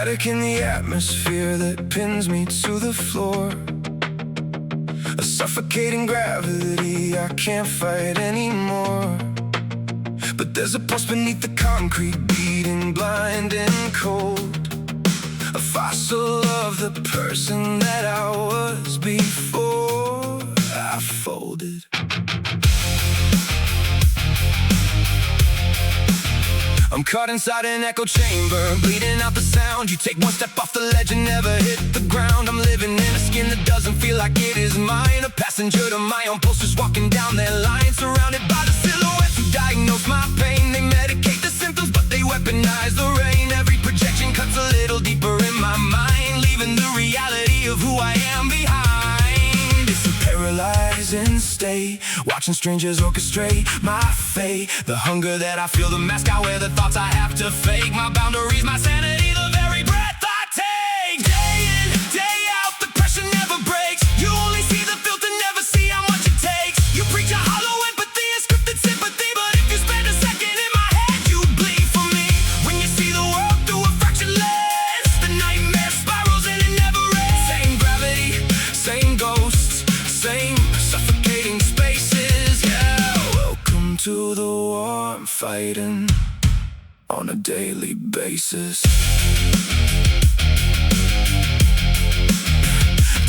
Static in the atmosphere that pins me to the floor. A suffocating gravity I can't fight anymore. But there's a pulse beneath the concrete, beating blind and cold. A fossil of the person that I was before I folded. I'm caught inside an echo chamber, bleeding out the sound. You take one step off the ledge and never hit the ground. I'm living in a skin that doesn't feel like it is mine. A passenger to my own posters, walking down their line, surrounded by the silhouettes who diagnose my pain. They medicate the symptoms, but they weaponize the rain. Every projection cuts a little deeper in my mind, leaving the reality of who I am behind. It's a paralyzing state, watching strangers orchestrate my fate. The hunger that I feel, the mask I wear, the thoughts I have to fake. My boundaries, my sanity, the very breath I take. Day in, day out, the pressure never breaks. You only see the filter, never see how much it takes. You preach a hollow empathy, a scripted sympathy, but if you spend a second in my head, you'd bleed for me. When you see the world through a fraction lens, the nightmare spirals and it never ends. Same gravity, same ghosts, same suffocating spaces, yeah. Welcome to the war I'm fighting on a daily basis.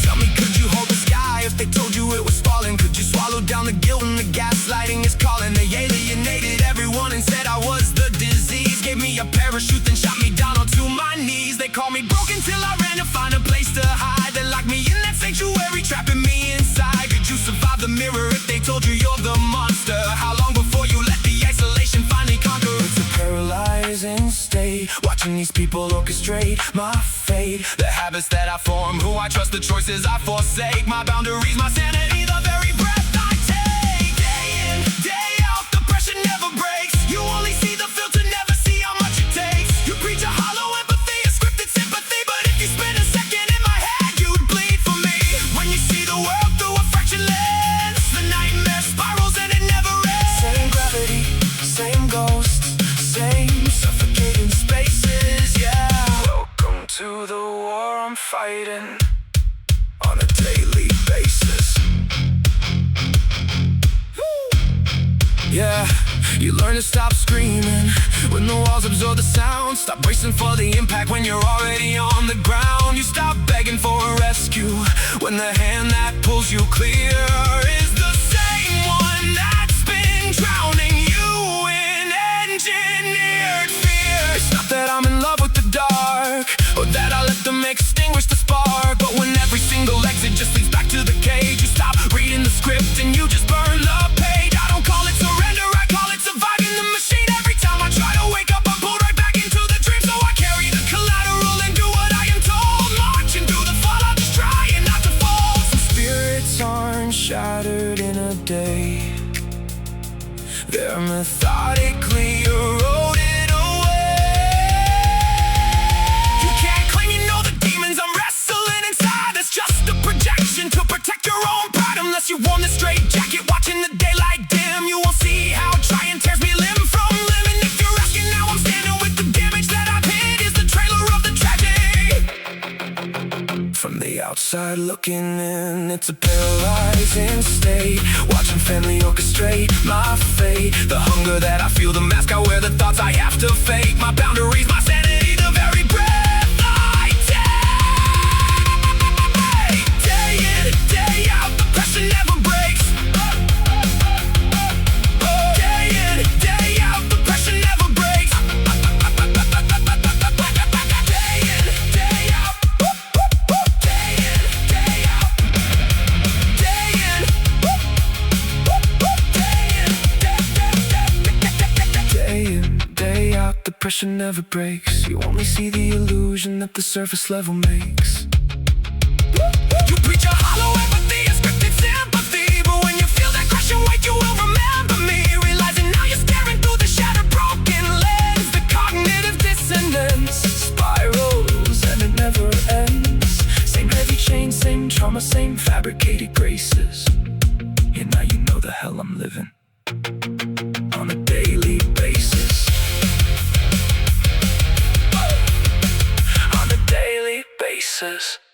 Tell me, could you hold the sky if they told you it was falling? Could you swallow down the guilt when the gaslighting is calling? They alienated everyone and said I was the disease. Gave me a parachute, then shot me down onto my knees. They called me broken till I ran to find a place to hide. They locked me in that sanctuary, trapping me inside. Could you survive the mirror if they told you you're the monster? How long before you let the isolation finally conquer? It's a paralyzing state, watching these people orchestrate my fate. The habits that I form, who I trust, the choices I forsake. My boundaries, my sanity, the very breath I take. Day in, day out, the pressure never breaks. You only see the filter, never see how much it takes. You preach a hollow empathy, a scripted sympathy, but if you spend a second in my head, you'd bleed for me. When you see the world through a fraction lens, the nightmare spirals and it never ends. Same gravity, same ghosts, same suffocating spaces, yeah. Welcome to the war I'm fighting on a daily basis. Yeah, you learn to stop screaming when the walls absorb the sound. Stop bracing for the impact when you're already on the ground. You stop begging for a rescue when the hand that pulls you clear is the same one that's been drowning you in engineered fear. It's not that I'm in love with the dark, or that I let them extinguish the spark, but when every single exit just leads back to the cage, you stop reading the script and you just burn the page. I don't call it surrender, I call it surviving the machine. Every time I try to wake up, I'm pulled right back into the dream. So I carry the collateral and do what I am told. Marching through the fallout, just trying not to fall. Some spirits aren't shattered in a day, they're methodically eroded away. You can't claim you know the demons I'm wrestling inside. That's just a projection to protect your own pride. Unless you worn the straight jacket, watching the daylight dim, you won't see how trying tears me limb from limb. And if you're asking now, I'm standing with the damage that I've hid is the trailer of the tragedy. From the outside looking in, it's a paralyzing state, watching family orchestrate my fate. The hunger that I feel, the mask I wear, the thoughts I have to fake. My boundaries, my sanity, the very breath I take. Day in, day out, the pressure never breaks. Day in, day out, the pressure never breaks. Day in, day out. Day in, day out. Day in. Day in, day out, the pressure never breaks. You only see the illusion that the surface level makes. You preach a hollow empathy, a scripted sympathy, but when you feel that crushing weight, you will remember me. Realizing now you're staring through the shattered broken lens. The cognitive dissonance spirals and it never ends. Same heavy chain, same trauma, same fabricated graces. Yeah, now you know the hell I'm living on a daily basis. On consequences.